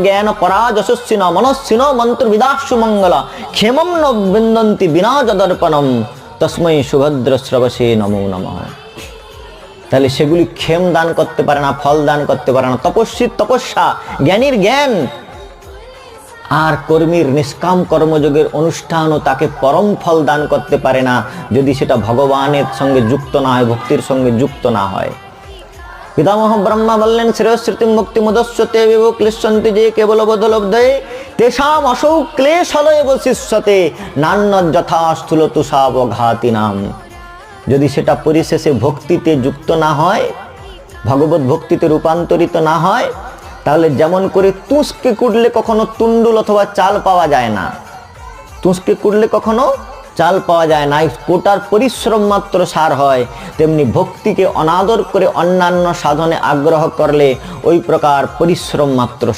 জ্ঞান পরাজশস্বিন মনস্বিন মন্ত্র বিদাসু মঙ্গল ক্ষেমম ন বিন্দন্তি বিনা যদর্পণম তস্মৈ সুভদ্র শ্রবসে নমো নমঃ। তাহলে সেগুলি ক্ষেম দান করতে পারে না, ফল দান করতে পারে না। তপস্বীর তপস্যা, জ্ঞানীর জ্ঞান আর কর্মীর নিষ্কাম কর্মযোগের অনুষ্ঠানও তাকে পরম ফল দান করতে পারে না যদি সেটা ভগবানের সঙ্গে যুক্ত না হয়, ভক্তির সঙ্গে যুক্ত না হয়। পিতামহ ব্রহ্মা বললেন শ্রেয়শ্রুতিম ভক্তি মুদস্যতে বিভু ক্লিশ্যন্তি যে কেবল বোধলব্ধয়ে তেষাম অসৌ ক্লেশলয়ে বশিষ্যতে নান্য যথা স্থূল তুষাবঘাতি নাম। যদি সেটা পরিশেষে ভক্তিতে যুক্ত না হয়, ভগবত ভক্তিতে রূপান্তরিত না হয়, তাহলে যেমন করে তুষকে কুড়লে কখনো তুণ্ডুল অথবা চাল পাওয়া যায় না, তুষকে কুড়লে কখনো চাল পাওয়া যায় না, কোটার পরিশ্রম মাত্র সার হয়, তেমনি ভক্তিকে অনাদর করে অন্যান্য সাধনে আগ্রহ করলে ওই প্রকার পরিশ্রম মাত্র